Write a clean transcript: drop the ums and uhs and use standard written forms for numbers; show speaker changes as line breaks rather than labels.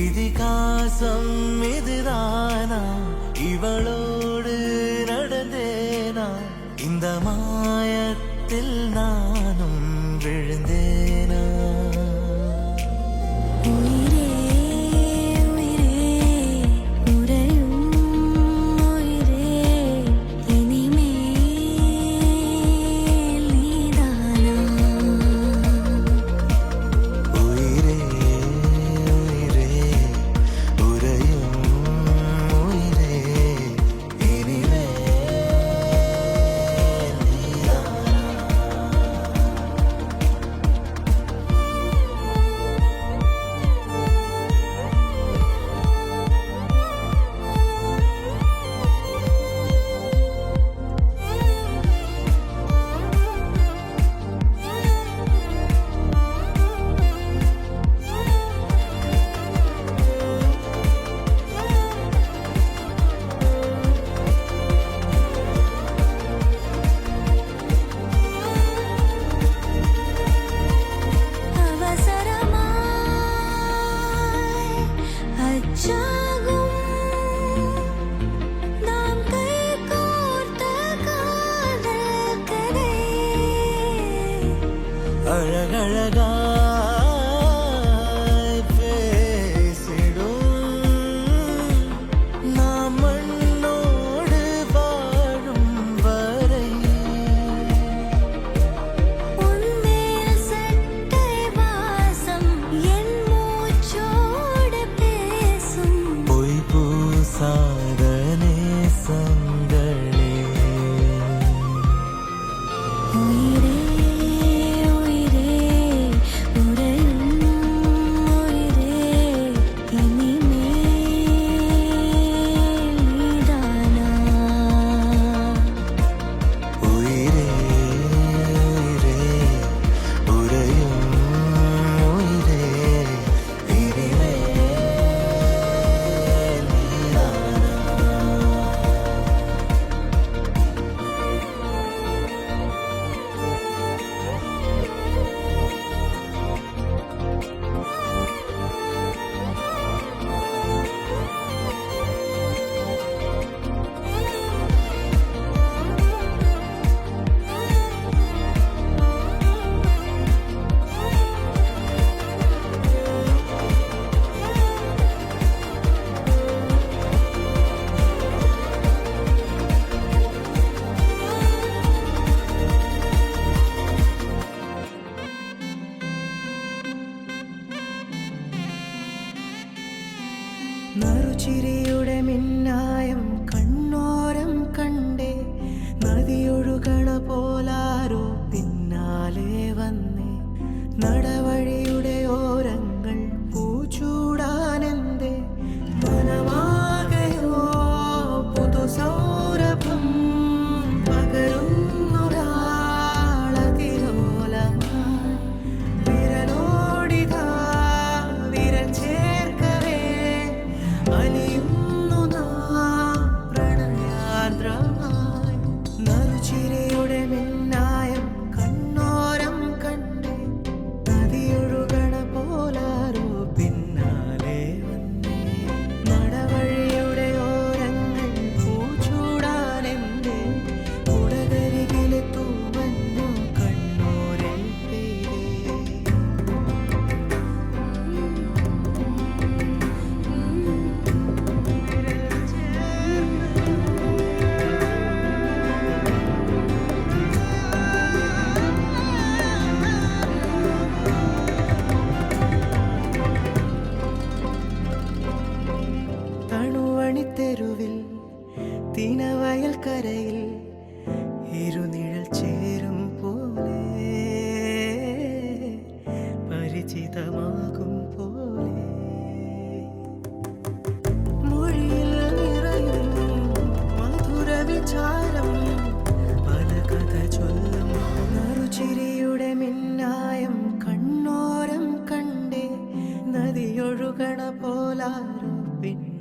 இதிகாசம் இதுதானா, இவளோடு நடந்தேனா, இந்த மாயத்தில் நானும் விழுந்தேனா? அழகழகாய் பேசிடும் நாம் மண்ணோடு வாழும் வரை
உன்மேல் சட்டை வாசம் என் மூச்சோடு பேசும்
பொய் பூசாத நேசங்களே.
നറുചിരിയുടെ മിന്നായം കണ്ണോരം കണ്ടേ, നദിയൊഴുകണ പോലാരോ പിന്നാലെ വന്നേ, നടവഴിയുടെ ഓരങ്ങൾ പൂച്ചൂടാനെന്തേ, മനമാകയോ പുതുസൗരഭം പകരുന്നൊരാളതിലോലമായി വിരലോടിതാ വിരൽ ചേർക്കവേ അലിയുന്നു നാം പ്രണയാർദ്രമായി. നറുചിരിയുടെ മിന്നായം കണ്ണോരം കണ്ടേ, നദിയൊഴുകണ പോലാരോ പിന്നാലെ വന്നേ, നടവഴിയുടെ ഓരങ്ങൾ പൂച്ചൂടാനെന്തേ, കുടകരികിലെ തൂവന്നു കണ്ണോരിൽ പെയ്തേ. തണുവണിത്തെരുവിൽ തിനവയൽ കരയിൽ ഇരുനിഴൽ ചേരും പോലെ, പരിചിതമാകും പോലെ, മൊഴിയിൽ നിറയും മധുര വിചാരം പല കഥ ചൊല്ലും. നറുചിരിയുടെ മിന്നായം കണ്ണോരം കണ്ടേ, നദിയൊഴുകണ പോലാരോ പിന്നെ